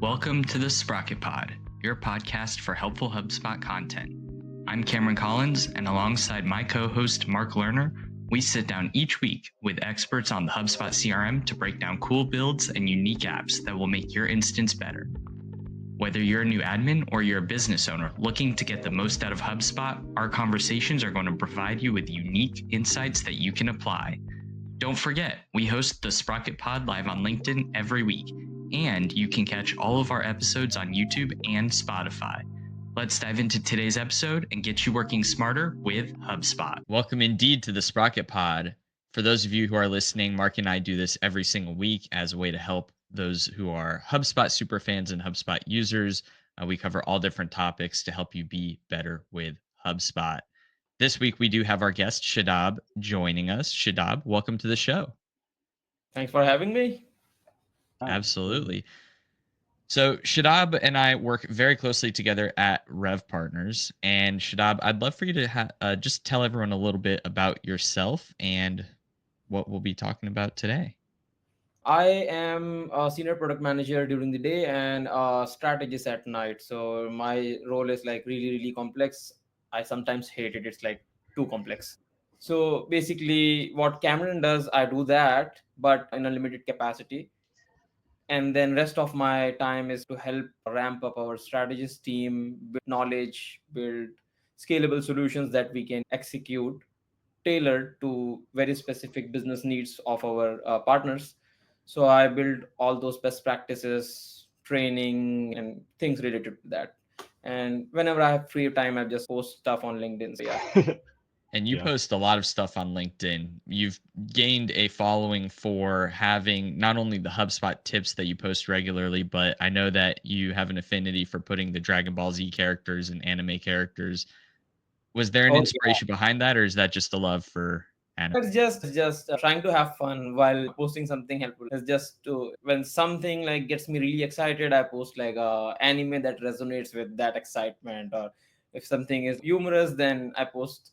Welcome to the SprocketPod, your podcast for helpful HubSpot content. I'm Cameron Collins, and alongside my co-host Mark Lerner, we sit down each week with experts on the HubSpot CRM to break down cool builds and unique apps that will make your instance better. Whether you're a new admin or you're a business owner looking to get the most out of HubSpot, our conversations are going to provide you with unique insights that you can apply. Don't forget, we host the SprocketPod live on LinkedIn every week, and you can catch all of our episodes on YouTube and Spotify. Let's dive into today's episode and get you working smarter with HubSpot. Welcome indeed to the SprocketPod. For those of you who are listening, Mark and I do this every single week as a way to help those who are HubSpot superfans and HubSpot users. We cover all different topics to help you be better with HubSpot. This week, we do have our guest, Shadab, joining us. Shadab, welcome to the show. Thanks for having me. Absolutely. So Shadab and I work very closely together at RevPartners. And Shadab, I'd love for you to just tell everyone a little bit about yourself and what we'll be talking about today. I am a senior product manager during the day and a strategist at night. So my role is like really complex. I sometimes hate it. It's like too complex. So basically, what Cameron does, I do that, but in a limited capacity. And then rest of my time is to help ramp up our strategist team, build knowledge, build scalable solutions that we can execute tailored to very specific business needs of our partners. So I build all those best practices, training, and things related to that. And whenever I have free time, I just post stuff on LinkedIn. So yeah. And you post a lot of stuff on LinkedIn. You've gained a following for having not only the HubSpot tips that you post regularly, but I know that you have an affinity for putting the Dragon Ball Z characters and anime characters. Was there an Oh inspiration behind that, or is that just a love for anime? It's just trying to have fun while posting something helpful. It's just to when something like gets me really excited, I post like a anime that resonates with that excitement. Or if something is humorous, then I post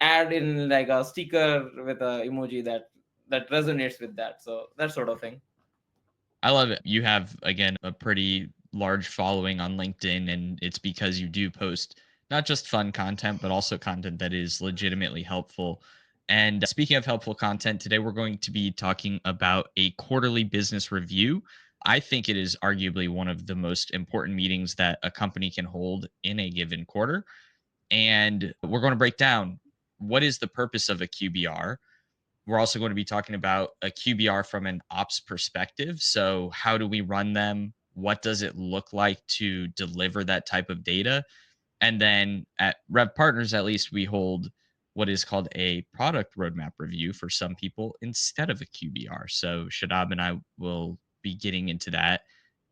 add in like a sticker with a emoji that resonates with that. So that sort of thing. I love it. You have, again, a pretty large following on LinkedIn, and it's because you do post not just fun content, but also content that is legitimately helpful. And speaking of helpful content, today we're going to be talking about a quarterly business review. I think it is arguably one of the most important meetings that a company can hold in a given quarter. And we're going to break down what is the purpose of a QBR. We're also going to be talking about a QBR from an ops perspective. So, how do we run them? What does it look like to deliver that type of data? And then at RevPartners, at least, we hold what is called a product roadmap review for some people instead of a QBR. So, Shadab and I will be getting into that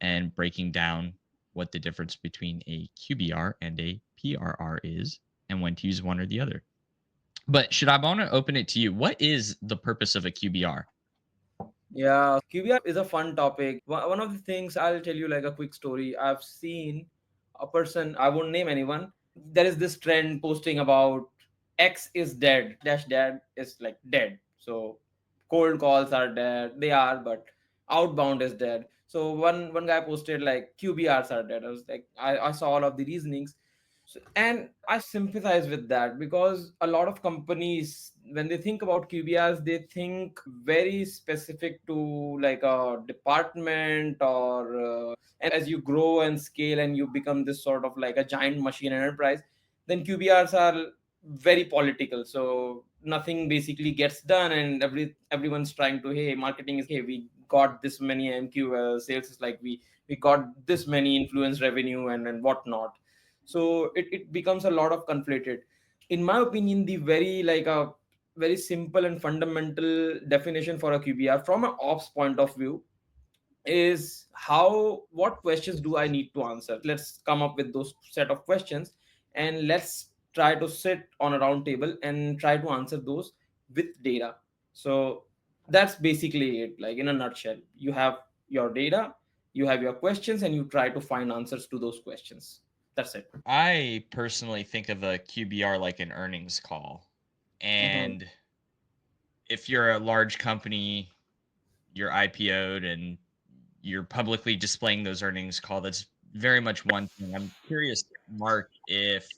and breaking down what the difference between a QBR and a PRR is and when to use one or the other. But should I want to open it to you? What is the purpose of a QBR? Yeah, QBR is a fun topic. One of the things I'll tell you like a quick story. I've seen a person, I won't name anyone. There is this trend posting about X is dead, dash dad is like dead. So cold calls are dead. They are, but outbound is dead. So one guy posted like QBRs are dead. I was like, I saw all of the reasonings. And I sympathize with that because a lot of companies, when they think about QBRs, they think very specific to like a department and as you grow and scale and you become this sort of like a giant machine enterprise, then QBRs are very political. So nothing basically gets done, and everyone's trying to, hey, marketing is, hey, we got this many MQ, sales is like we got this many influence revenue and whatnot. So it becomes a lot of conflated. In my opinion, the very like a very simple and fundamental definition for a QBR from an ops point of view is how what questions do I need to answer. Let's come up with those set of questions and let's try to sit on a round table and try to answer those with data. So that's basically it, like in a nutshell. You have your data, you have your questions, and you try to find answers to those questions. That's it. I personally think of a QBR like an earnings call. Mhm. And if you're a large company, you're IPO'd and you're publicly displaying those earnings call. That's very much one thing. I'm curious, Mark, if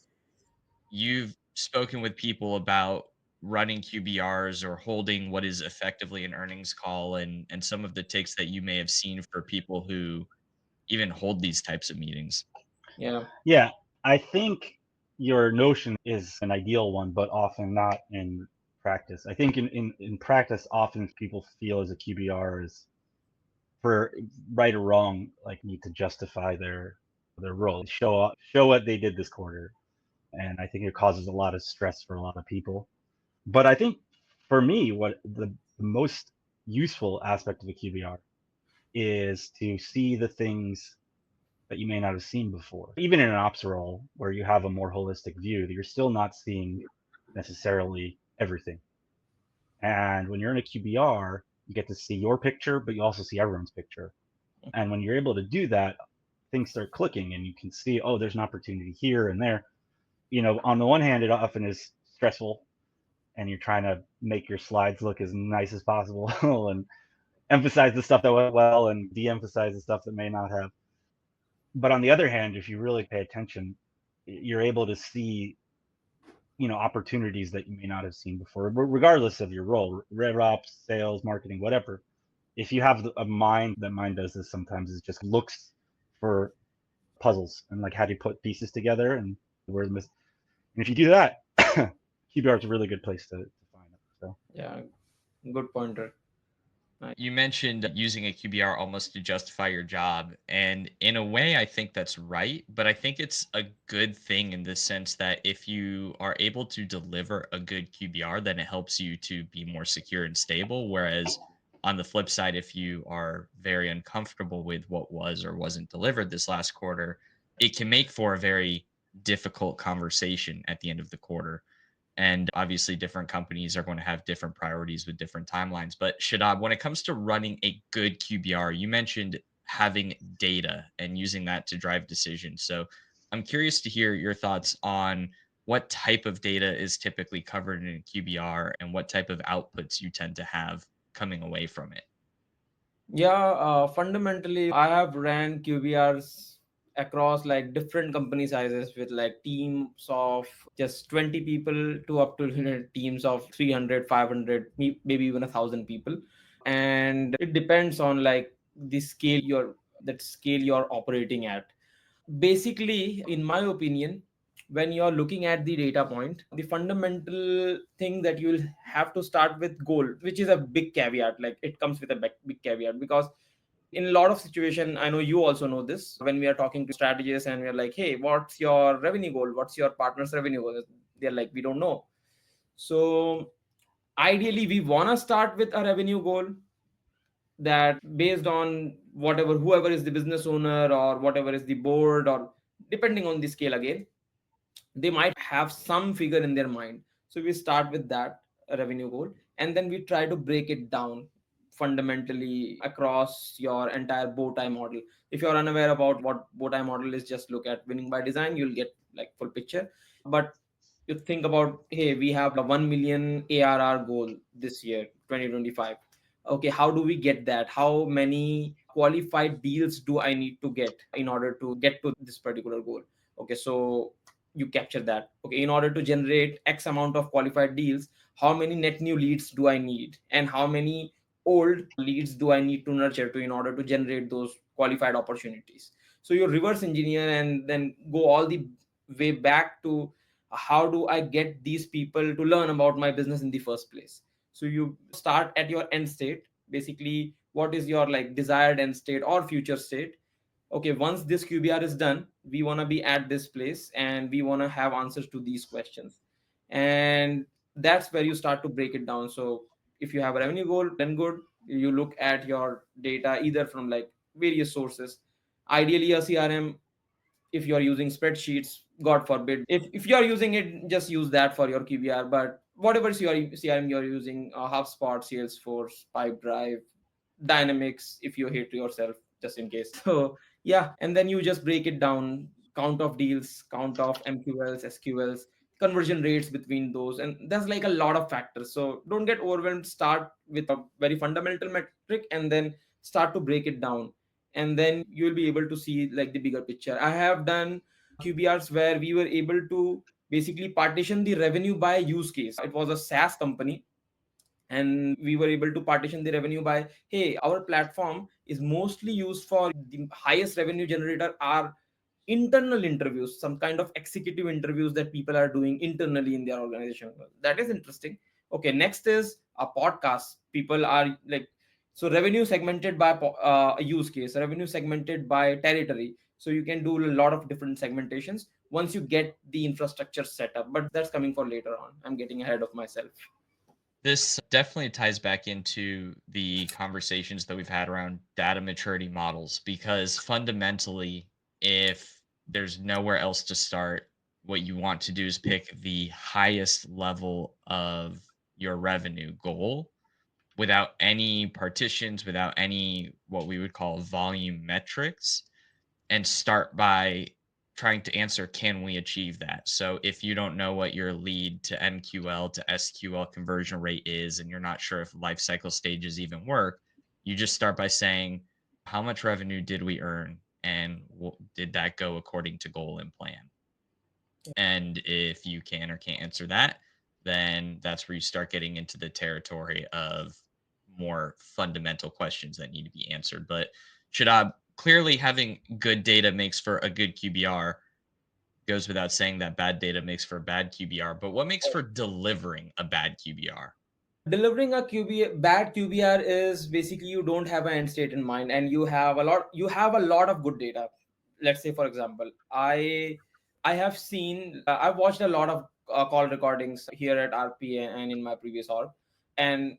you've spoken with people about running QBRs or holding what is effectively an earnings call, and some of the takes that you may have seen for people who even hold these types of meetings. Yeah. Yeah, I think your notion is an ideal one, but often not in practice. I think in practice, often people feel as a QBR is for right or wrong, like need to justify their role, show what they did this quarter, and I think it causes a lot of stress for a lot of people. But I think for me, what the most useful aspect of a QBR is to see the things that you may not have seen before. Even in an ops role where you have a more holistic view, you're still not seeing necessarily everything. And when you're in a QBR, you get to see your picture, but you also see everyone's picture. And when you're able to do that, things start clicking and you can see, oh, there's an opportunity here and there. On the one hand, it often is stressful and you're trying to make your slides look as nice as possible and emphasize the stuff that went well and de-emphasize the stuff that may not have. But on the other hand, if you really pay attention, you're able to see opportunities that you may not have seen before, regardless of your role, rev ops, sales, marketing, whatever. If you have a mind, that mind does this sometimes, is just looks for puzzles and like how do you put pieces together and where the and if you do that, QBR is a really good place to find it. So Yeah, good pointer. Nice. You mentioned using a QBR almost to justify your job. And in a way, I think that's right. But I think it's a good thing in the sense that if you are able to deliver a good QBR, then it helps you to be more secure and stable. Whereas on the flip side, if you are very uncomfortable with what was or wasn't delivered this last quarter, it can make for a very difficult conversation at the end of the quarter. And obviously, different companies are going to have different priorities with different timelines. But Shadab, when it comes to running a good QBR, you mentioned having data and using that to drive decisions. So I'm curious to hear your thoughts on what type of data is typically covered in a QBR and what type of outputs you tend to have coming away from it. Yeah, fundamentally, I have ran QBRs across like different company sizes with like teams of just 20 people to up to teams of 300, 500, maybe even 1,000 people. And it depends on like the scale you're operating at. Basically, in my opinion, when you're looking at the data point, the fundamental thing that you'll have to start with goal, which is a big caveat. Like it comes with a big caveat, because in a lot of situation, I know you also know this, when we are talking to strategists and we're like, hey, what's your revenue goal, what's your partner's revenue goal, they're like, we don't know. So ideally we want to start with a revenue goal that based on whatever, whoever is the business owner or whatever is the board, or depending on the scale again, they might have some figure in their mind. So we start with that revenue goal, and then we try to break it down fundamentally across your entire bow tie model. If you're unaware about what bow tie model is, just look at winning by design, you'll get like full picture. But you think about, hey, we have a 1 million ARR goal this year 2025. Okay, how do we get that? How many qualified deals do I need to get in order to get to this particular goal? Okay, so you capture that. Okay, in order to generate X amount of qualified deals, how many net new leads do I need, and how many old leads do I need to nurture to in order to generate those qualified opportunities? So you reverse engineer and then go all the way back to how do I get these people to learn about my business in the first place. So you start at your end state, basically what is your like desired end state or future state. Okay, once this QBR is done, we want to be at this place and we want to have answers to these questions. And that's where you start to break it down. So if you have a revenue goal, then good. You look at your data either from like various sources, ideally a CRM. If you are using spreadsheets, god forbid, if you are using it, just use that for your QBR. But whatever is your CRM you're using, HubSpot, Salesforce, Pipedrive, Dynamics, if you hate yourself, just in case. So yeah, and then you just break it down: count of deals, count of MQLs, SQLs, conversion rates between those, and there's like a lot of factors. So don't get overwhelmed. Start with a very fundamental metric and then start to break it down. and then you'll be able to see like the bigger picture. I have done QBRs where we were able to basically partition the revenue by use case. It was a SaaS company, and we were able to partition the revenue by, hey, our platform is mostly used for the highest revenue generator are internal interviews, some kind of executive interviews that people are doing internally in their organization. That is interesting. Okay, next is a podcast. People are like, so revenue segmented by a use case, revenue segmented by territory, so you can do a lot of different segmentations once you get the infrastructure set up, but that's coming for later on. I'm getting ahead of myself. This definitely ties back into the conversations that we've had around data maturity models, because fundamentally, if there's nowhere else to start, what you want to do is pick the highest level of your revenue goal without any partitions, without any what we would call volume metrics, and start by trying to answer, can we achieve that? So if you don't know what your lead to MQL to SQL conversion rate is, and you're not sure if life cycle stages even work, you just start by saying, how much revenue did we earn, and did that go according to goal and plan? And if you can or can't answer that, then that's where you start getting into the territory of more fundamental questions that need to be answered. But Shadab, clearly having good data makes for a good QBR. Goes without saying that bad data makes for a bad QBR. But what makes for delivering a bad QBR? Delivering a bad QBR is basically you don't have an end state in mind, and you have a lot of good data. Let's say, for example, I have seen, I've watched a lot of call recordings here at RPA and in my previous org, and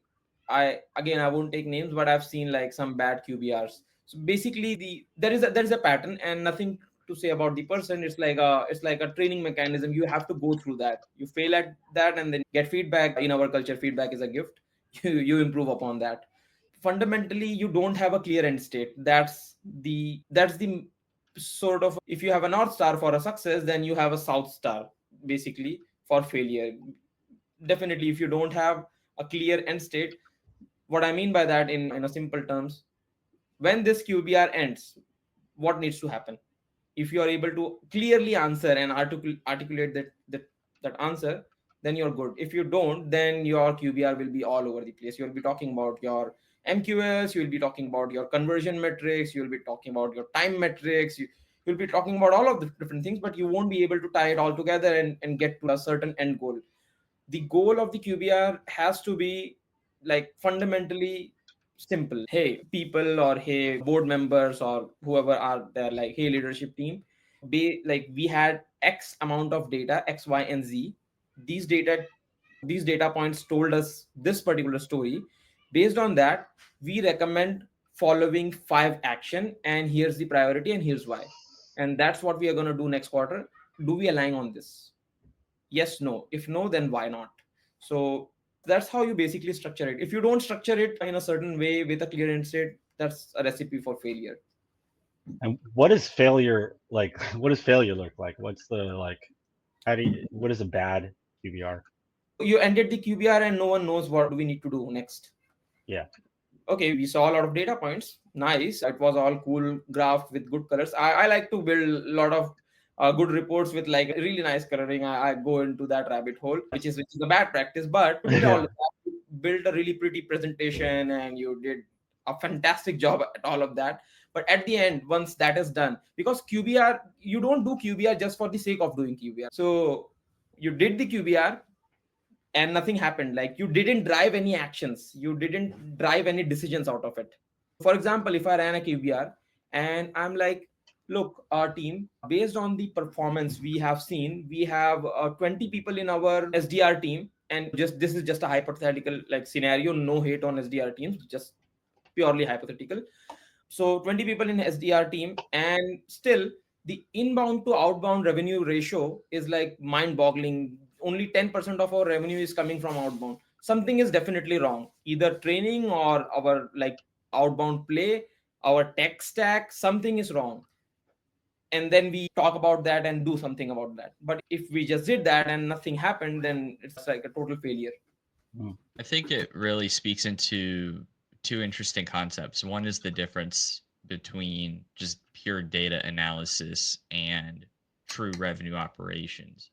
I won't take names, but I've seen like some bad QBRs. So basically, there is a pattern, and nothing to say about the person. It's like a training mechanism. You have to go through that. You fail at that, and then get feedback. In our culture, feedback is a gift. You improve upon that. Fundamentally, you don't have a clear end state. That's the sort of, if you have a north star for a success, then you have a south star basically for failure. Definitely, if you don't have a clear end state, what I mean by that in a simple terms, when this QBR ends, what needs to happen? If you are able to clearly answer and articulate that answer, then you're good. If you don't, then your QBR will be all over the place. You'll be talking about your MQLs, you'll be talking about your conversion metrics, you'll be talking about your time metrics, you'll be talking about all of the different things, but you won't be able to tie it all together and get to a certain end goal. The goal of the QBR has to be like fundamentally simple. Hey, people, or hey, board members, or whoever are there, like, hey, leadership team, be like, we had X amount of data, X, Y, and Z. These data points told us this particular story. Based on that, we recommend following 5 action, and here's the priority, and here's why. And that's what we are going to do next quarter. Do we align on this? Yes, no. If no, then why not? So that's how you basically structure it. If you don't structure it in a certain way with a clear end state, that's a recipe for failure. And what is failure like? What does failure look like? What's the like? What is a bad QBR? You ended the QBR and no one knows what we need to do next. Yeah. Okay, we saw a lot of data points. Nice. It was all cool graph with good colors. I like to build a lot of good reports with like really nice coloring. I go into that rabbit hole, which is a bad practice. But you did all Yeah. of that. You built a really pretty presentation, and you did a fantastic job at all of that. But at the end, once that is done, because QBR, you don't do QBR just for the sake of doing QBR. So you did the QBR, and nothing happened. Like, you didn't drive any actions, you didn't drive any decisions out of it. For example, if I ran a QBR and I'm like, look, our team, based on the performance we have seen, we have 20 people in our SDR team, and just this is just a hypothetical like scenario, no hate on SDR teams, just purely hypothetical. So 20 people in SDR team, and still the inbound to outbound revenue ratio is like mind boggling. Only 10% of our revenue is coming from outbound. Something is definitely wrong. Either training or our like outbound play, our tech stack, something is wrong. And then we talk about that and do something about that. But if we just did that and nothing happened, then it's like a total failure. I think it really speaks into two interesting concepts. One is the difference between just pure data analysis and true revenue operations.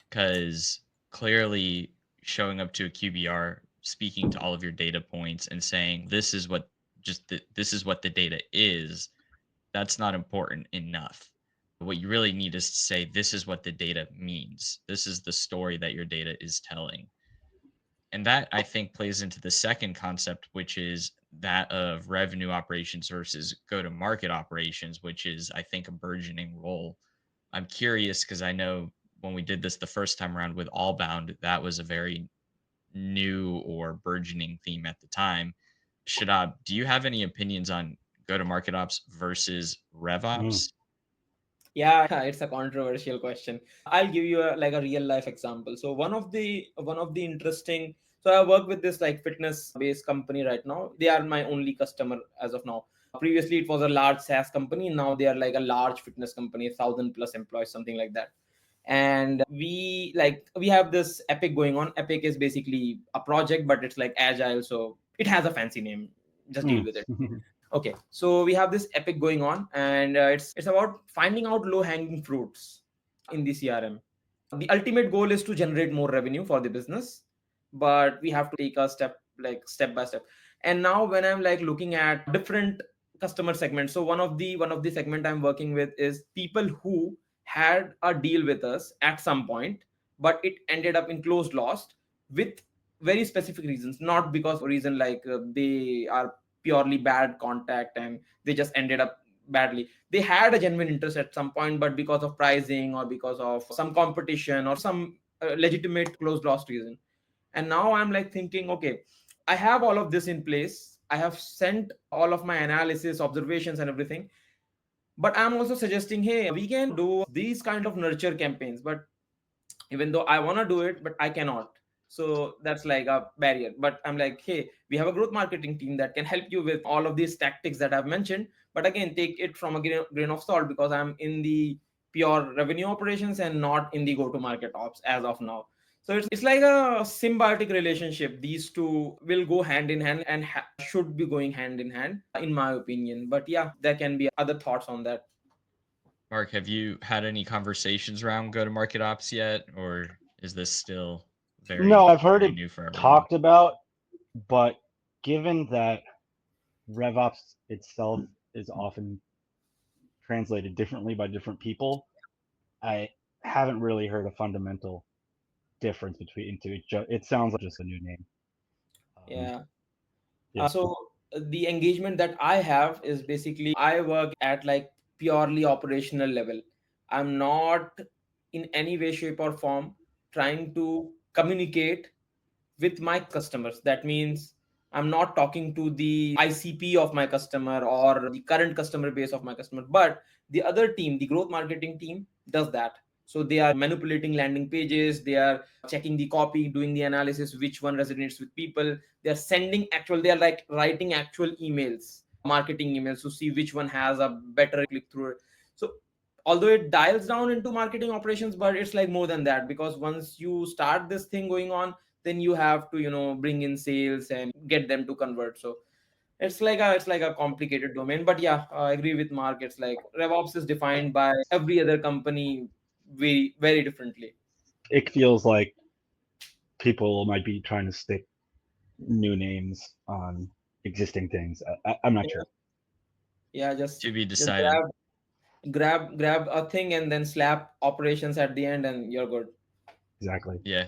Because clearly showing up to a QBR, speaking to all of your data points and saying this is what this is what the data is, that's not important enough. What you really need is to say this is what the data means. This is the story that your data is telling. And that I think plays into the second concept, which is that of revenue operations versus go to market operations, which is, I think, a burgeoning role. I'm curious because I know when we did this the first time around with Allbound, that was a very new or burgeoning theme at the time. Shadab, do you have any opinions on go to market ops versus rev Mm, ops? Yeah, it's a controversial question. I'll give you like a real life example. So one of the interesting. So I work with this like fitness based company right now. They are my only customer as of now. Previously, it was a large SaaS company. Now they are like a large fitness company, 1,000+ employees, something like that. And we have this Epic going on. Epic is basically a project, but it's like agile, so it has a fancy name. Just deal mm. with it. Okay, so we have this Epic going on, and it's about finding out low hanging fruits in the CRM. The ultimate goal is to generate more revenue for the business, but we have to take a step by step. And now when I'm like looking at different customer segments, so one of the segment I'm working with is people who had a deal with us at some point, but it ended up in closed lost with very specific reasons, not because of reason like they are purely bad contact and they just ended up badly. They had a genuine interest at some point, but because of pricing or because of some competition or some legitimate closed loss reason. And now I'm like thinking, okay, I have all of this in place. I have sent all of my analysis, observations, and everything. But I'm also suggesting, hey, we can do these kind of nurture campaigns. But even though I want to do it, but I cannot. So that's like a barrier. But I'm like, hey, we have a growth marketing team that can help you with all of these tactics that I've mentioned. But again, take it from a grain of salt, because I'm in the pure revenue operations and not in the go to market ops as of now. So it's like a symbiotic relationship. These two will go hand in hand and should be going hand in hand, in my opinion. But yeah, there can be other thoughts on that. Mark, have you had any conversations around go to market ops yet, or is this still No, very, I've heard very it new for everyone? talked about, but given that RevOps itself is often translated differently by different people, I haven't really heard a fundamental difference between two. It sounds like just a new name. Um, Yeah. yeah. So the engagement that I have is basically I work at like purely operational level. I'm not in any way, shape, or form trying to communicate with my customers. That means I'm not talking to the ICP of my customer or the current customer base of my customer, but the other team, the growth marketing team, does that. So they are manipulating landing pages, they are checking the copy, doing the analysis, which one resonates with people. They are sending actual, they are like writing actual emails, marketing emails to see which one has a better click through. So although it dials down into marketing operations, but it's like more than that, because once you start this thing going on, then you have to bring in sales and get them to convert. So it's like a complicated domain. But yeah, I agree with Mark. It's like RevOps is defined by every other company very very differently. It feels like people might be trying to stick new names on existing things. I'm not Yeah, sure. yeah, just To be just decided. grab a thing and then slap operations at the end and you're good. Exactly. Yeah.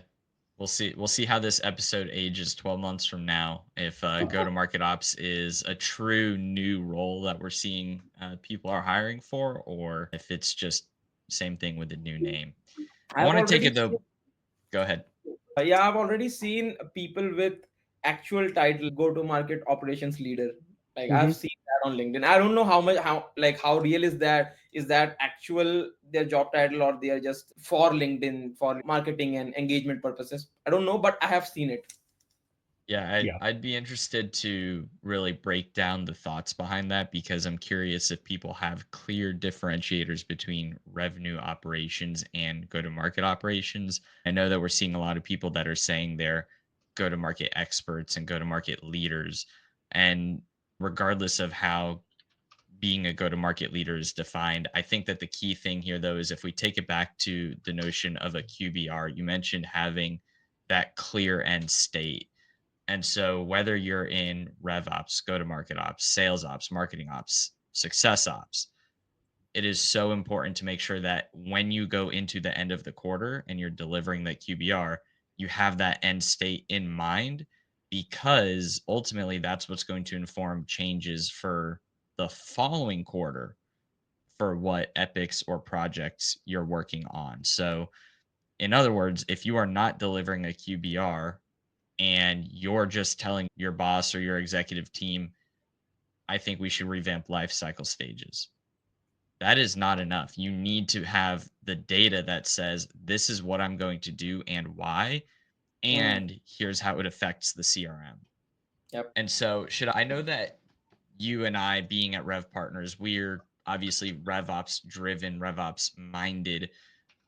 We'll see how this episode ages 12 months from now. If go to market ops is a true new role that we're seeing people are hiring for, or if it's just same thing with a new name. I I've want to take already it though. Go ahead. Yeah, I've already seen people with actual title go to market operations leader. Like I've Hmm. seen that on LinkedIn. I don't know how real is that? Is that actual their job title, or they are just for LinkedIn for marketing and engagement purposes? I don't know, but I have seen it. Yeah, I'd Yeah. I'd be interested to really break down the thoughts behind that because I'm curious if people have clear differentiators between revenue operations and go-to-market operations. I know that we're seeing a lot of people that are saying they're go-to-market experts and go-to-market leaders. And regardless of how being a go-to-market leader is defined. I think that the key thing here, though, is if we take it back to the notion of a QBR, you mentioned having that clear end state. And so whether you're in rev ops, go-to-market ops, sales ops, marketing ops, success ops, it is so important to make sure that when you go into the end of the quarter and you're delivering that QBR, you have that end state in mind, because ultimately that's what's going to inform changes for the following quarter for what epics or projects you're working on. So, in other words, if you are not delivering a QBR and you're just telling your boss or your executive team, I think we should revamp life cycle stages, that is not enough. You need to have the data that says, this is what I'm going to do and why, Hmm. and here's how it affects the CRM. Yep. And so, should I know that you and I, being at Rev Partners, we're obviously RevOps driven, RevOps minded.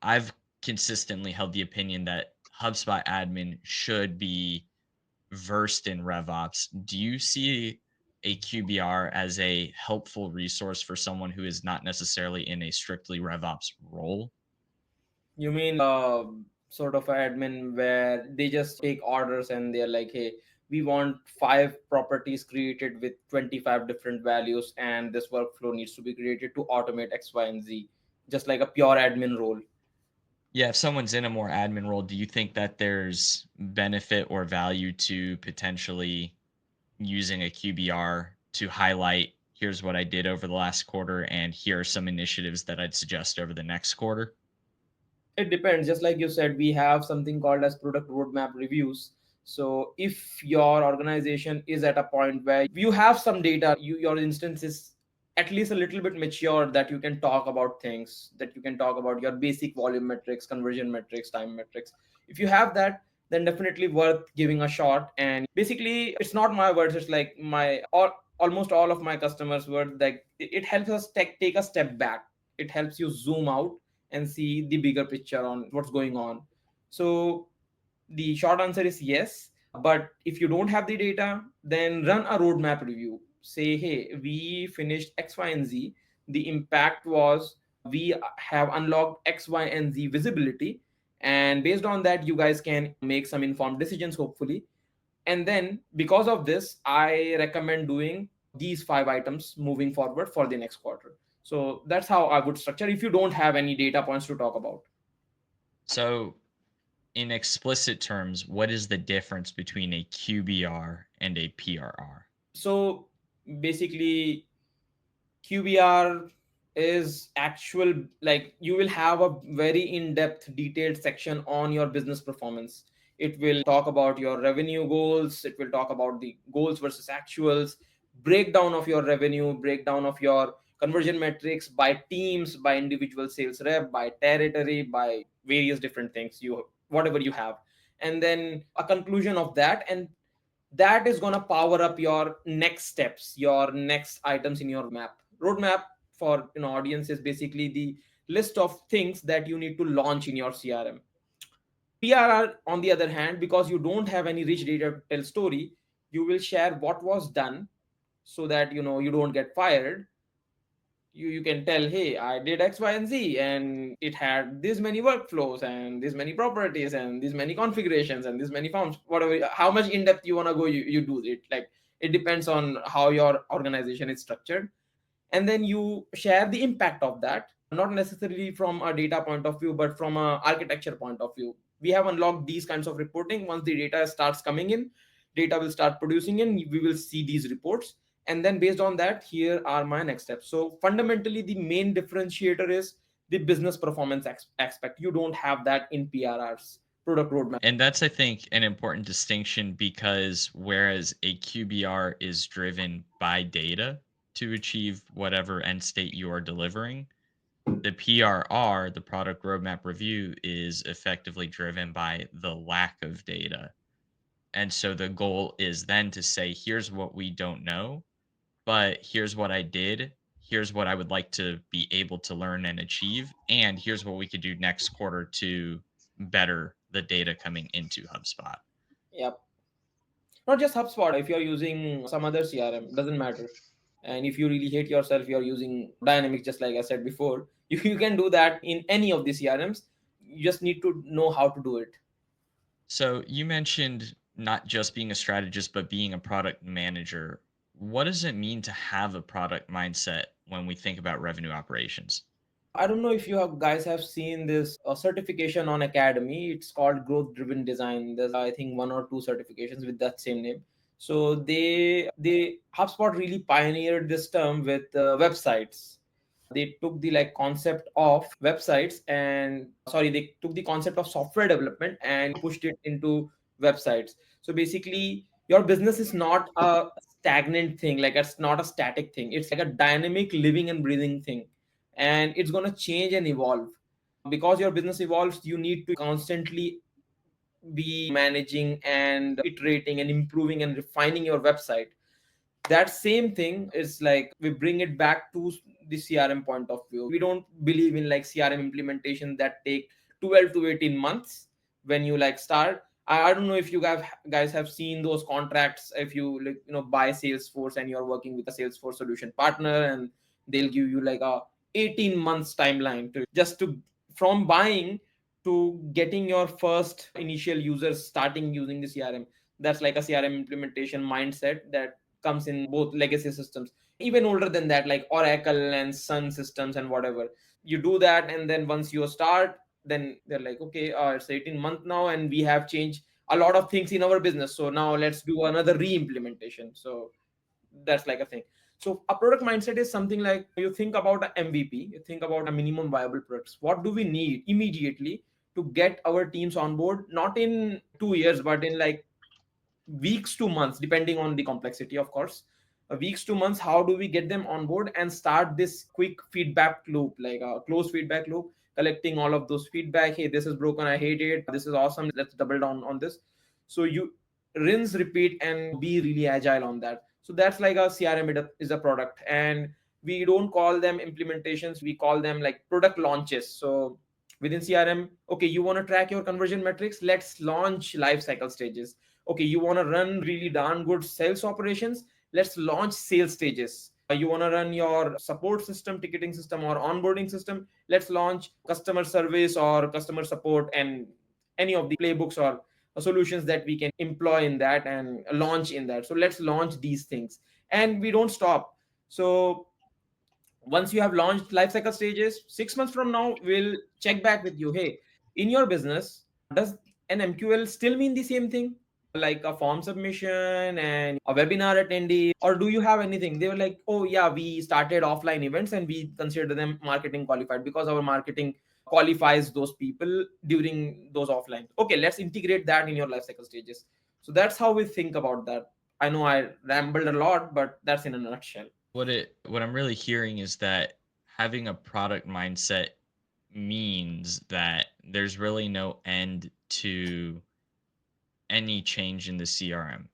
I've consistently held the opinion that HubSpot admin should be versed in RevOps. Do you see a QBR as a helpful resource for someone who is not necessarily in a strictly RevOps role? You mean sort of admin where they just take orders and they're like, hey, we want 5 properties created with 25 different values, and this workflow needs to be created to automate X, Y, and Z, just like a pure admin role. Yeah, if someone's in a more admin role, do you think that there's benefit or value to potentially using a QBR to highlight, here's what I did over the last quarter, and here are some initiatives that I'd suggest over the next quarter? It depends. Just like you said, we have something called as product roadmap reviews. So if your organization is at a point where you have some data, your instance is at least a little bit mature, that you can talk about things, that you can talk about your basic volume metrics, conversion metrics, time metrics. If you have that, then definitely worth giving a shot. And basically, it's not my words, it's like my almost all of my customers' words. Like it helps us take a step back. It helps you zoom out and see the bigger picture on what's going on. So the short answer is yes. But if you don't have the data, then run a roadmap review. Say, hey, we finished X, Y, and Z. The impact was we have unlocked X, Y, and Z visibility. And based on that, you guys can make some informed decisions, hopefully. And then because of this, I recommend doing these 5 items moving forward for the next quarter. So that's how I would structure if you don't have any data points to talk about. So, in explicit terms, what is the difference between a QBR and a PRR? So basically, QBR is actual, like you will have a very in-depth detailed section on your business performance. It will talk about your revenue goals, it will talk about the goals versus actuals, breakdown of your revenue, breakdown of your conversion metrics by teams, by individual sales rep, by territory, by various different things, you whatever you have. And then a conclusion of that, and that is going to power up your next steps, your next items in your map roadmap. For audience is basically the list of things that you need to launch in your CRM. PRR, on the other hand, because you don't have any rich data to tell story, you will share what was done, so that you don't get fired. You can tell, hey, I did X, Y, and Z, and it had this many workflows and this many properties and this many configurations and this many forms, whatever, how much in depth you want to go, you do it. Like, it depends on how your organization is structured. And then you share the impact of that, not necessarily from a data point of view, but from a architecture point of view. We have unlocked these kinds of reporting. Once the data starts coming in, data will start producing in, we will see these reports. And then based on that, here are my next steps. So fundamentally, the main differentiator is the business performance aspect. You don't have that in PRRs, product roadmap. And that's, I think, an important distinction, because whereas a QBR is driven by data to achieve whatever end state you are delivering, the PRR, the product roadmap review, is effectively driven by the lack of data. And so the goal is then to say, here's what we don't know, but here's what I did. Here's what I would like to be able to learn and achieve. And here's what we could do next quarter to better the data coming into HubSpot. Yep. Not just HubSpot. If you're using some other CRM, doesn't matter. And if you really hate yourself, you're using dynamics, just like I said before. You can do that in any of the CRMs. You just need to know how to do it. So you mentioned not just being a strategist, but being a product manager. What does it mean to have a product mindset when we think about revenue operations? I don't know if you have guys have seen this certification on Academy. It's called Growth Driven Design. There's I think one or two certifications with that same name. So they HubSpot really pioneered this term with websites. They took the like concept of websites and sorry, they took the concept of software development and pushed it into websites. So basically, your business is not a stagnant thing, like it's not a static thing. It's like a dynamic, living and breathing thing, and it's going to change and evolve. Because your business evolves, you need to constantly be managing and iterating and improving and refining your website. That same thing is like we bring it back to the CRM point of view. We don't believe in like CRM implementation that take 12 to 18 months when you like start. I don't know if you guys have seen those contracts. If you like, buy Salesforce and you're working with a Salesforce solution partner, and they'll give you like a 18 months timeline to just to from buying to getting your first initial users starting using the CRM. That's like a CRM implementation mindset that comes in both legacy systems, even older than that, like Oracle and Sun systems and whatever. You do that, and then once you start, then they're like, okay, it's 18 months now, and we have changed a lot of things in our business. So now let's do another re-implementation. So that's like a thing. So a product mindset is something like you think about a MVP, you think about a minimum viable products. What do we need immediately to get our teams on board? Not in 2 years, but in like weeks to months, depending on the complexity, of course. Weeks to months, how do we get them on board and start this quick feedback loop, like a closed feedback loop, collecting all of those feedback. Hey, this is broken, I hate it, this is awesome, let's double down on this. So you rinse, repeat, and be really agile on that. So that's like a CRM is a product, and we don't call them implementations, we call them like product launches. So within CRM, okay, you want to track your conversion metrics, let's launch life cycle stages. Okay, you want to run really darn good sales operations, let's launch sales stages. You want to run your support system, ticketing system, or onboarding system, let's launch customer service or customer support, and any of the playbooks or solutions that we can employ in that and launch in that. So let's launch these things, and we don't stop. So once you have launched lifecycle stages, 6 months from now we'll check back with you. Hey, in your business, does an MQL still mean the same thing, like a form submission and a webinar attendee, or do you have anything? They were like, oh yeah, we started offline events and we consider them marketing qualified because our marketing qualifies those people during those offline. Okay, let's integrate that in your lifecycle stages. So that's how we think about that. I know I rambled a lot, but that's in a nutshell. What I'm really hearing is that having a product mindset means that there's really no end to any change in the CRM.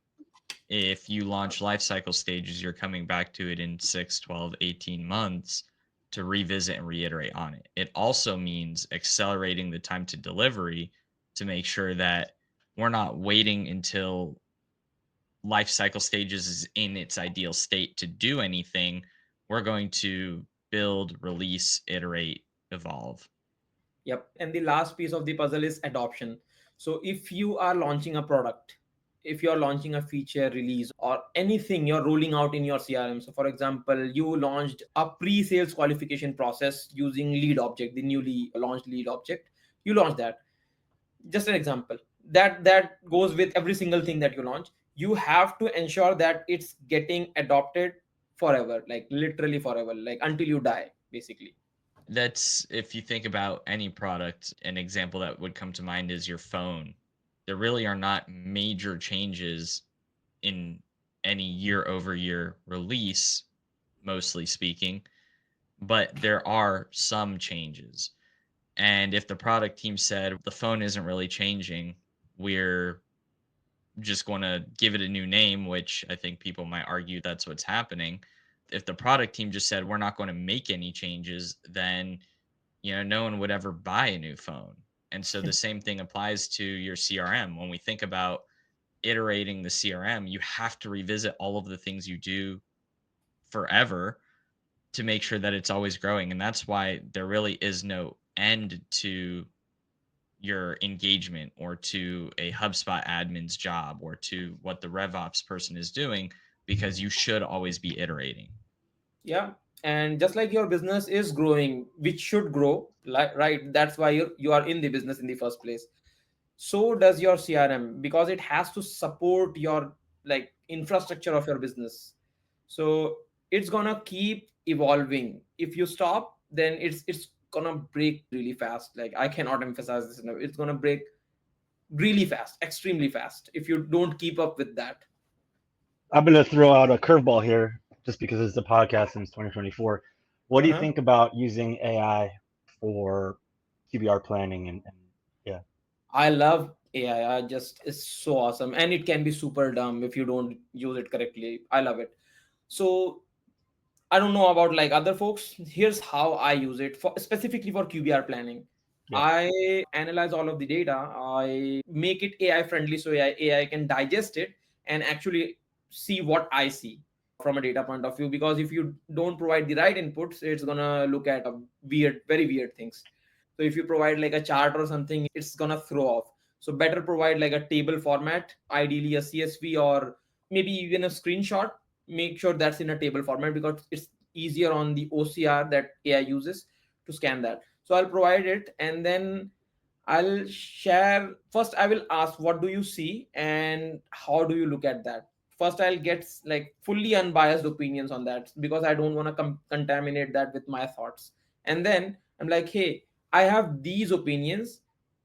If you launch life cycle stages, you're coming back to it in 6, 12, 18 months to revisit and reiterate on it. It also means accelerating the time to delivery to make sure that we're not waiting until life cycle stages is in its ideal state to do anything. We're going to build, release, iterate, evolve. Yep. And the last piece of the puzzle is adoption. So if you are launching a product, if you're launching a feature release or anything you're rolling out in your CRM. So for example, you launched a pre-sales qualification process using lead object, the newly launched lead object. You launched that. Just an example. That goes with every single thing that you launch. You have to ensure that it's getting adopted forever, like literally forever, like until you die, basically. That's if you think about any product, an example that would come to mind is your phone. There really are not major changes in any year over year release, mostly speaking, but there are some changes. And if the product team said the phone isn't really changing, we're just going to give it a new name, which I think people might argue that's what's happening. If the product team just said we're not going to make any changes, then no one would ever buy a new phone. And so the same thing applies to your CRM. When we think about iterating the CRM, you have to revisit all of the things you do forever to make sure that it's always growing. And that's why there really is no end to your engagement or to a HubSpot admin's job or to what the RevOps person is doing, because you should always be iterating. Yeah. And just like your business is growing, which should grow, like, right? That's why you are in the business in the first place. So does your CRM, because it has to support your like infrastructure of your business. So it's gonna keep evolving. If you stop, then it's gonna break really fast. Like, I cannot emphasize this enough. It's gonna break really fast, extremely fast, if you don't keep up with that. I'm going to throw out a curveball here just because it's a podcast since 2024. What do you Uh-huh. think about using AI for QBR planning and yeah? I love AI. I just it's so awesome, and it can be super dumb if you don't use it correctly. I love it. So I don't know about like other folks. Here's how I use it for specifically for QBR planning. Yeah. I analyze all of the data. I make it AI friendly so AI can digest it and actually see what I see from a data point of view. Because if you don't provide the right inputs, it's gonna look at a weird, very weird things. So if you provide like a chart or something, it's gonna throw off. So better provide like a table format, ideally a CSV or maybe even a screenshot. Make sure that's in a table format because it's easier on the OCR that AI uses to scan that. So I'll provide it, and then I'll share. First, I will ask, what do you see and how do you look at that? First, I'll get like fully unbiased opinions on that because I don't want to contaminate that with my thoughts. And then I'm like, hey, I have these opinions.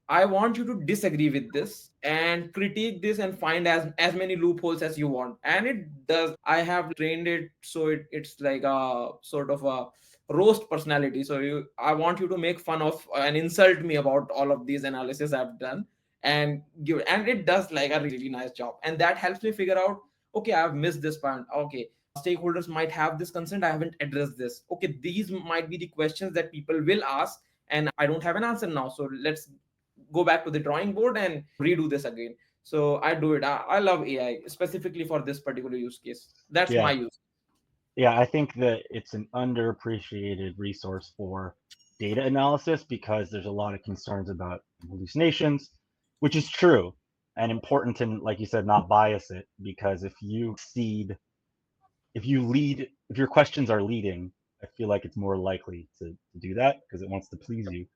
I want you to disagree with this and critique this and find as many loopholes as you want. And it does. I have trained it so it's like a sort of a roast personality. So I want you to make fun of and insult me about all of these analysis I've done and give, and it does like a really nice job. And that helps me figure out, okay, I've missed this point. Okay, stakeholders might have this concern, I haven't addressed this. Okay, these might be the questions that people will ask and I don't have an answer now. So let's go back to the drawing board and redo this again. So I do it. I love AI specifically for this particular use case. That's my Yeah. use. Yeah, I think that it's an underappreciated resource for data analysis because there's a lot of concerns about hallucinations, which is true and important to, like you said, not bias it because if your questions are leading, I feel like it's more likely to do that because it wants to please you.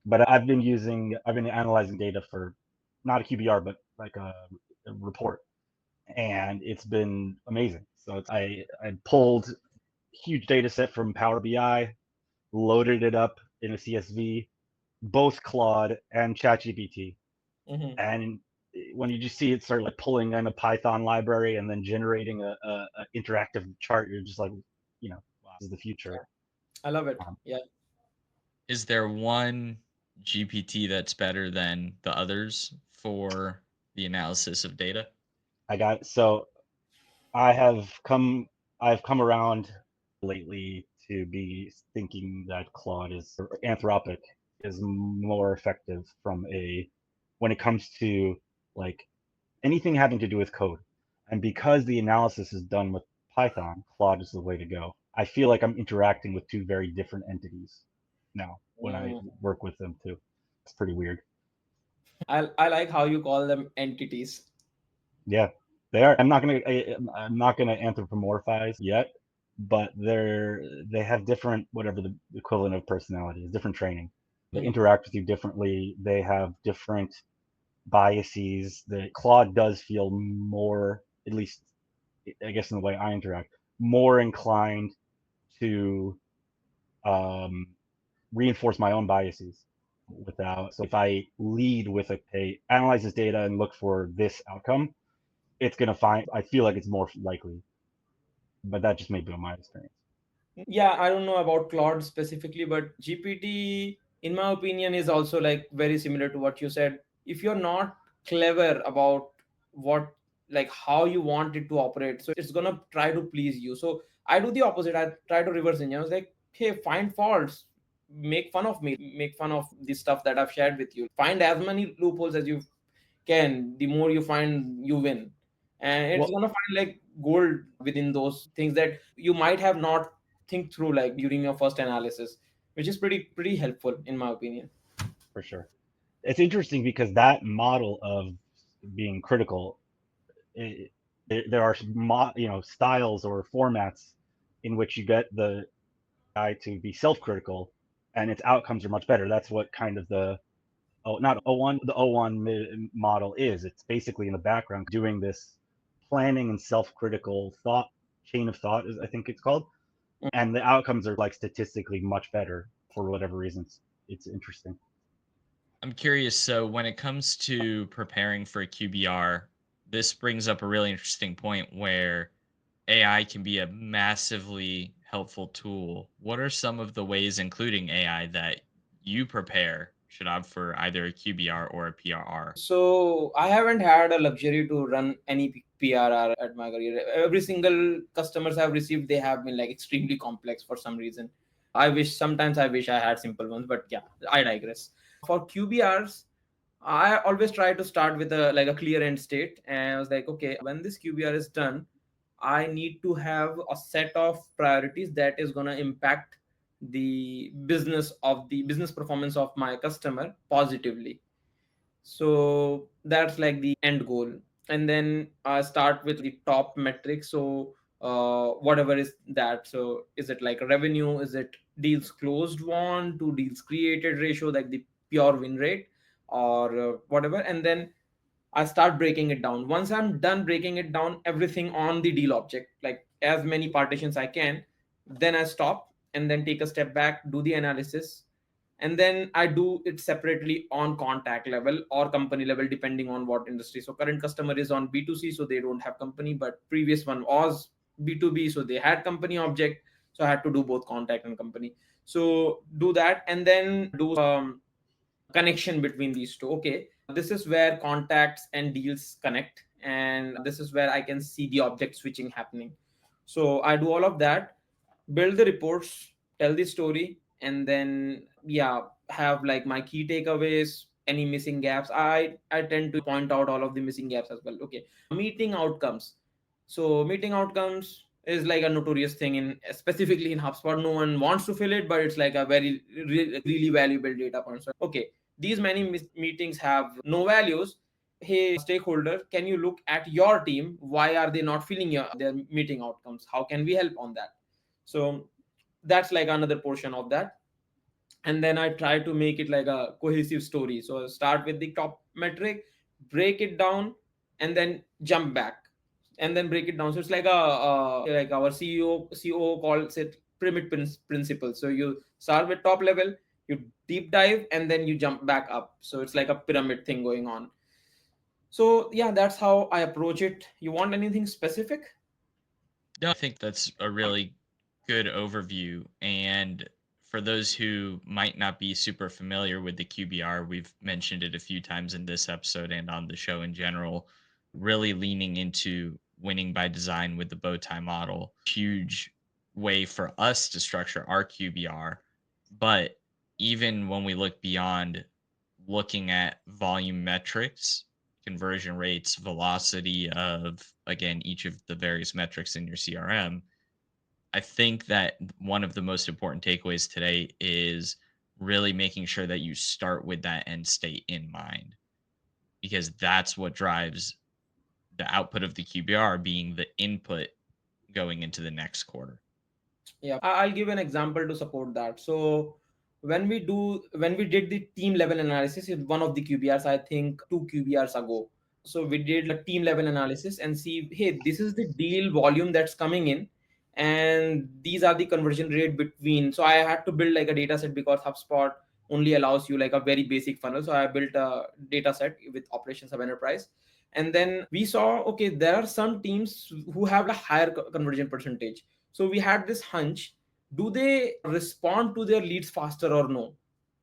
But I've been analyzing data for not a QBR, but like a report, and it's been amazing. So I pulled huge data set from Power BI, loaded it up in a CSV, both Claude and ChatGPT. Mhm. And when you just see it start like pulling in a Python library and then generating a interactive chart, you're just like, wow, this is the future. I love it. Um, Yeah. Is there one GPT that's better than the others for the analysis of data? I got so I have come I've come around lately to be thinking that Claude is or Anthropic is more effective from a when it comes to like anything having to do with code. And because the analysis is done with Python, Claude is the way to go. I feel like I'm interacting with two very different entities now when I Mm. work with them too. It's pretty weird. I like how you call them entities. Yeah, they are. I'm not gonna anthropomorphize yet, but they have different whatever the equivalent of personality is, different training. They Mhm. interact with you differently. They have different biases. The Claude does feel more, at least I guess in the way I interact, more inclined to um, reinforce my own biases without. So if I lead with analyze this data and look for this outcome, it's gonna find. I feel like it's more likely, but that just may be my experience. Yeah, I don't know about Claude specifically, but GPT, in my opinion, is also like very similar to what you said. If you're not clever about what, like how you want it to operate, so it's gonna try to please you. So I do the opposite. I try to reverse engineer. I was like, hey, find faults, make fun of me, make fun of the stuff that I've shared with you. Find as many loopholes as you can. The more you find, you win. and it's Well, gonna find like gold within those things that you might have not think through like during your first analysis, which is pretty helpful in my opinion. for sure. It's interesting because that model of being critical, it, there are styles or formats in which you get the guy to be self-critical, and its outcomes are much better. That's what kind of the not O1 the O1 model is. It's basically in the background doing this planning and self-critical thought chain of thought, is I think it's called, and the outcomes are like statistically much better for whatever reasons. It's interesting. I'm curious. So, when it comes to preparing for a QBR, this brings up a really interesting point where AI can be a massively helpful tool. What are some of the ways, including AI, that you prepare, Shadab, for either a QBR or a PRR? So I haven't had a luxury to run any PRR at my career. Every single customers I've received, they have been like extremely complex for some reason. Sometimes I wish I had simple ones, but yeah, I digress. For QBRs, I always try to start with a clear end state, and I was like, okay, when this QBR is done, I need to have a set of priorities that is gonna impact the business performance of my customer positively. So that's like the end goal, and then I start with the top metrics. So whatever is that, so is it like a revenue, is it deals closed one to deals created ratio, like the pure win rate, or whatever. And then I start breaking it down. Once I'm done breaking it down, everything on the deal object, like as many partitions I can, then I stop and then take a step back, do the analysis, and then I do it separately on contact level or company level, depending on what industry. So current customer is on B2C, so they don't have company, but previous one was B2B, so they had company object. So I had to do both contact and company. So do that, and then do connection between these two. Okay, this is where contacts and deals connect, and this is where I can see the object switching happening. So I do all of that, build the reports, tell the story, and then yeah, have like my key takeaways, any missing gaps. I tend to point out all of the missing gaps as well. Okay, meeting outcomes. So meeting outcomes is like a notorious thing in specifically in HubSpot. No one wants to fill it, but it's like a really valuable data point. So okay, these many meetings have no values. Hey stakeholder, can you look at your team, why are they not filling their meeting outcomes, how can we help on that? So that's like another portion of that. And then I try to make it like a cohesive story. So I start with the top metric, break it down, and then jump back, and then break it down. So it's like like our CEO calls it pyramid principle. So you start with top level, you deep dive, and then you jump back up. So it's like a pyramid thing going on. So yeah, that's how I approach it. You want anything specific? No, I think that's a really good overview. And for those who might not be super familiar with the QBR, we've mentioned it a few times in this episode and on the show in general, really leaning into winning by design with the bow tie model. Huge way for us to structure our QBR. But even when we look beyond looking at volume metrics, conversion rates, velocity of, again, each of the various metrics in your CRM, I think that one of the most important takeaways today is really making sure that you start with that end state in mind, because that's what drives the output of the QBR being the input going into the next quarter. Yeah, I'll give an example to support that. So when we did the team level analysis in one of the QBRs, I think two QBRs ago. So we did a team level analysis and see, hey, this is the deal volume that's coming in, and these are the conversion rate between. So I had to build like a data set because HubSpot only allows you like a very basic funnel. So I built a data set with operations of enterprise. And then we saw, okay, there are some teams who have a higher conversion percentage. So we had this hunch, do they respond to their leads faster or no?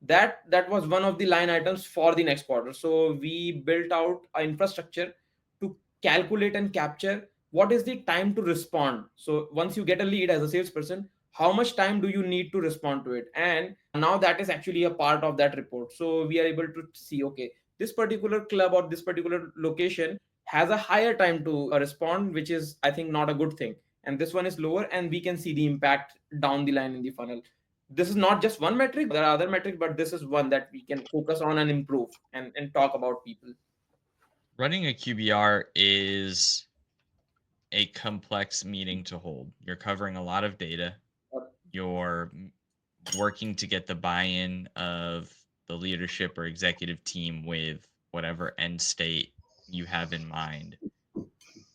That was one of the line items for the next quarter. So we built out an infrastructure to calculate and capture what is the time to respond. So once you get a lead as a salesperson, how much time do you need to respond to it? And now that is actually a part of that report. So we are able to see, okay, this particular club or this particular location has a higher time to respond, which is, I think, not a good thing. And this one is lower, and we can see the impact down the line in the funnel. This is not just one metric, there are other metrics, but this is one that we can focus on and improve and talk about people. Running a QBR is a complex meeting to hold. You're covering a lot of data. You're working to get the buy-in of the leadership or executive team with whatever end state you have in mind.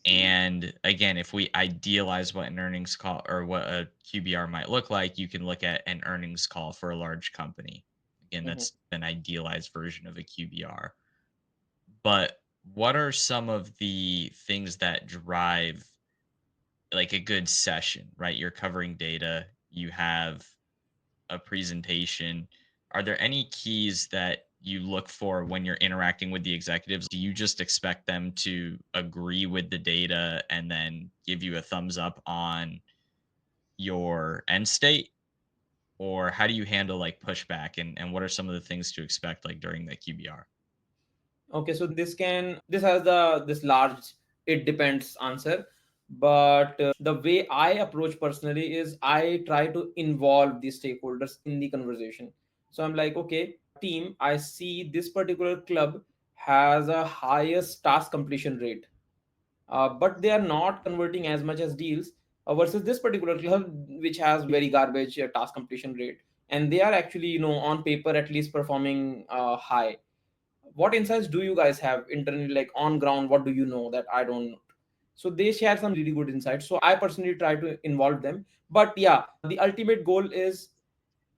And again, if we idealize what an earnings call or what a QBR might look like, you can look at an earnings call for a large company. Again, Mhm. that's an idealized version of a QBR. But what are some of the things that drive like a good session, right? You're covering data, you have a presentation. Are there any keys that you look for when you're interacting with the executives? Do you just expect them to agree with the data and then give you a thumbs up on your end state? Or how do you handle like pushback and what are some of the things to expect like during the QBR? Okay, so this has this large it depends answer, but the way I approach personally is I try to involve the stakeholders in the conversation. So I'm like, okay, team, I see this particular club has a highest task completion rate, but they are not converting as much as deals versus this particular club which has very garbage task completion rate, and they are actually, on paper at least performing high. What insights do you guys have internally, like on ground? What do you know that I don't know? So they share some really good insights, so I personally try to involve them. But yeah, the ultimate goal is,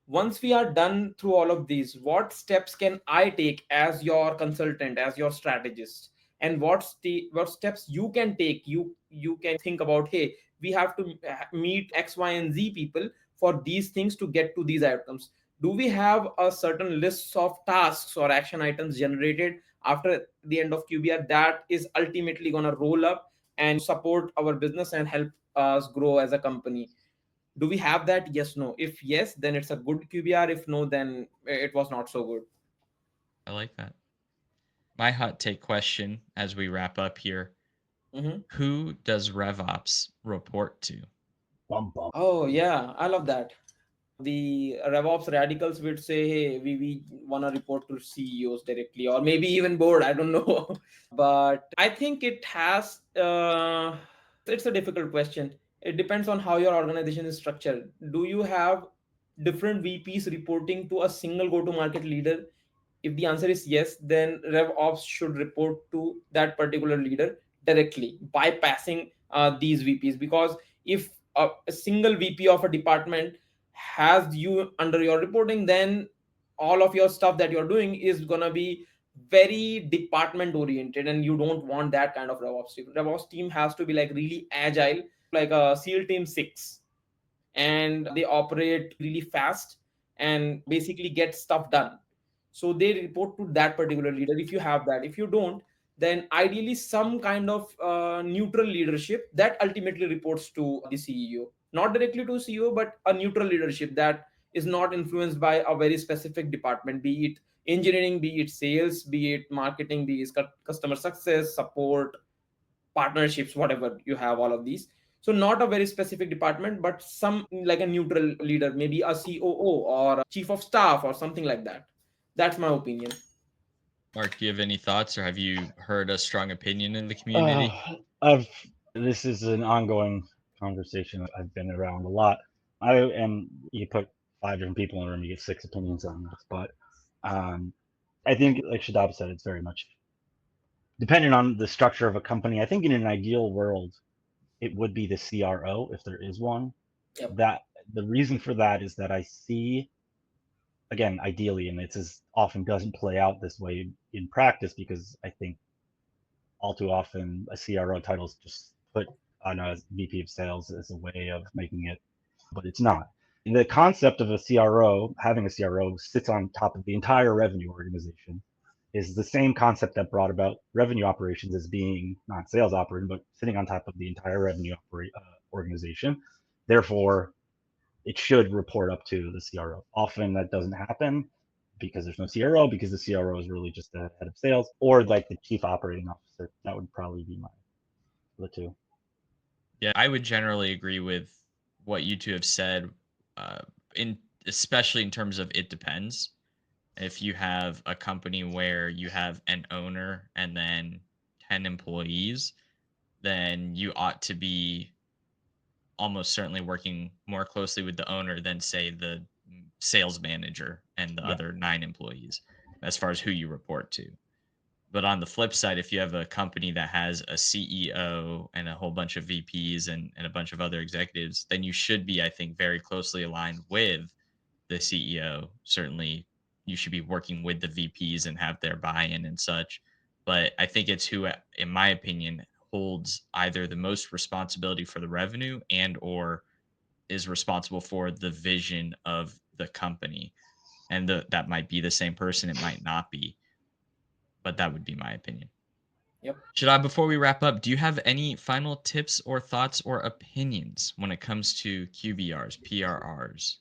once we are done through all of these, what steps can I take as your consultant, as your strategist? And what steps you can take? You can think about, hey, we have to meet X, Y, and Z people for these things to get to these outcomes. Do we have a certain list of tasks or action items generated after the end of QBR that is ultimately going to roll up and support our business and help us grow as a company? Do we have that? Yes, no. If yes, then it's a good QBR. If no, then it was not so good. I like that. My hot take question as we wrap up here. Hmm. Who does RevOps report to? Bum bum. Oh yeah, I love that. The RevOps radicals would say, hey, we want to report to CEOs directly, or maybe even board. I don't know. But I think it's a difficult question. It depends on how your organization is structured. Do you have different VPs reporting to a single go-to-market leader? If the answer is yes, then RevOps should report to that particular leader directly, bypassing these VPs. Because if a single VP of a department has you under your reporting, then all of your stuff that you're doing is gonna be very department oriented, and you don't want that kind of RevOps team. RevOps team has to be like really agile, like a SEAL Team 6, and they operate really fast and basically get stuff done. So they report to that particular leader if you have that. If you don't, then ideally some kind of neutral leadership that ultimately reports to the CEO, not directly to CEO, but a neutral leadership that is not influenced by a very specific department, be it engineering, be it sales, be it marketing, be it customer success, support, partnerships, whatever you have, all of these. So not a very specific department, but some like a neutral leader, maybe a COO or a chief of staff or something like that. That's my opinion. Mark, do you have any thoughts or have you heard a strong opinion in the Uh, community? I've this is an ongoing conversation. I've been around a lot. And you put 5 different people in a room, you get 6 opinions on this. But I think, like Shadab said, it's very much dependent on the structure of a company. I think in an ideal world, it would be the CRO if there is one. Yep. That the reason for that is that I see, again, ideally, and it's as often doesn't play out this way in practice because I think all too often a CRO title is just put on a VP of sales as a way of making it, but it's not. And the concept of a CRO, having a CRO, sits on top of the entire revenue organization, is the same concept that brought about revenue operations as being not sales operating, but sitting on top of the entire revenue organization. Therefore, it should report up to the CRO. Often that doesn't happen. because there's no CRO, because the CRO is really just the head of sales, or like the chief operating officer. That would probably be the two. Yeah, I would generally agree with what you two have said, uh, in especially in terms of it depends. If you have a company where you have an owner and then 10 employees, then you ought to be almost certainly working more closely with the owner than, say, the sales manager and the Yeah. other 9 employees as far as who you report to. But on the flip side, if you have a company that has a CEO and a whole bunch of VPs and a bunch of other executives, then you should be, I think, very closely aligned with the CEO. Certainly, you should be working with the VPs and have their buy-in and such. But I think it's who, in my opinion, holds either the most responsibility for the revenue and or is responsible for the vision of the company. And that might be the same person, it might not be, but that would be my opinion. Yep. Shadab, before we wrap up, do you have any final tips or thoughts or opinions when it comes to QBRs, PRRs?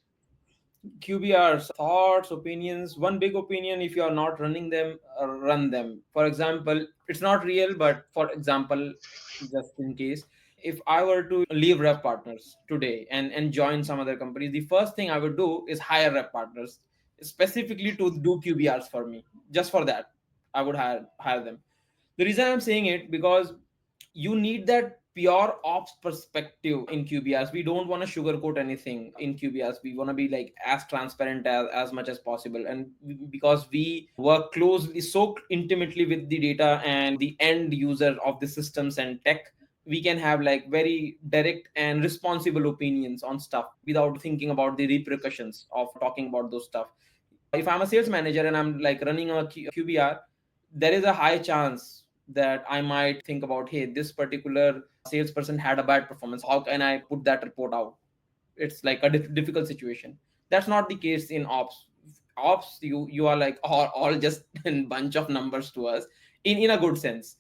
QBRs, thoughts, opinions. One big opinion: if you are not running them, run them. For example, it's not real, but for example, just in case, if I were to leave RevPartners today and join some other companies, the first thing I would do is hire RevPartners specifically to do QBRs for me. Just for that, I would hire them. The reason I'm saying it, because you need that pure ops perspective in QBRs. We don't want to sugarcoat anything in QBRs. We want to be like as transparent as much as possible. And because we work closely, so intimately with the data and the end user of the systems and tech, we can have like very direct and responsible opinions on stuff without thinking about the repercussions of talking about those stuff. If I'm a sales manager and I'm like running a QBR, there is a high chance that I might think about, hey, this particular salesperson had a bad performance. How can I put that report out? It's like a difficult situation. That's not the case in ops. Ops, you are like all just a bunch of numbers to us in a good sense.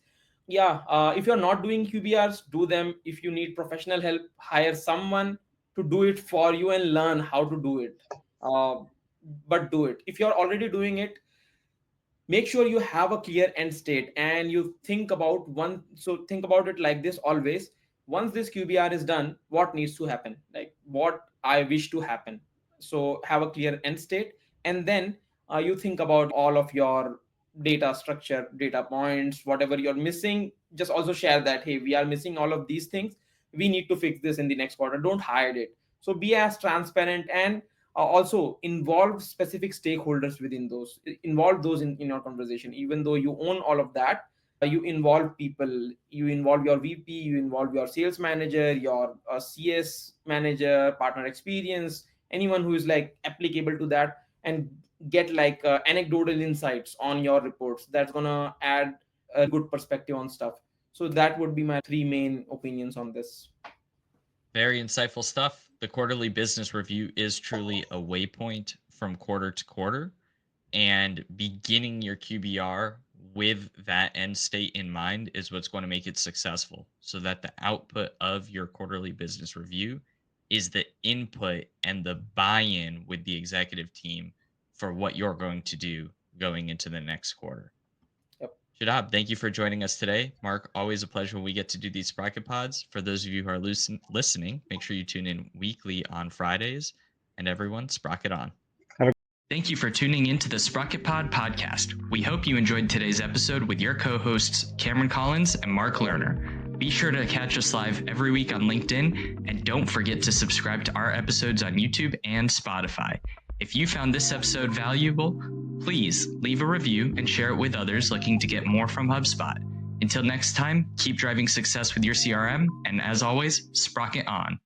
Yeah, if you're not doing QBRs, do them. If you need professional help, hire someone to do it for you and learn how to do it. Uh, but do it. If you're already doing it, make sure you have a clear end state and you think about one. So think about it like this always: once this QBR is done, what needs to happen, like what I wish to happen. So have a clear end state, and then you think about all of your data structure, data points, whatever you're missing. Just also share that, hey, we are missing all of these things, we need to fix this in the next quarter. Don't hide it. So be as transparent, and also involve specific stakeholders within those. Involve those in your conversation. Even though you own all of that, you involve people. You involve your VP, you involve your sales manager, your CS manager, partner experience, anyone who is like applicable to that, and get like anecdotal insights on your reports. That's gonna add a good perspective on stuff. So that would be my 3 main opinions on this. Very insightful stuff. The quarterly business review is truly a waypoint from quarter to quarter, and beginning your QBR with that end state in mind is what's going to make it successful, so that the output of your quarterly business review is the input and the buy-in with the executive team for what you're going to do going into the next quarter. Yep. Shadab, thank you for joining us today. Mark, always a pleasure when we get to do these Sprocket Pods. For those of you who are listening, make sure you tune in weekly on Fridays. And everyone, Sprocket on. Thank you for tuning in to the SprocketPod podcast. We hope you enjoyed today's episode with your co-hosts, Cameron Collins and Mark Lerner. Be sure to catch us live every week on LinkedIn, and don't forget to subscribe to our episodes on YouTube and Spotify. If you found this episode valuable, please leave a review and share it with others looking to get more from HubSpot. Until next time, keep driving success with your CRM, and as always, Sprocket on.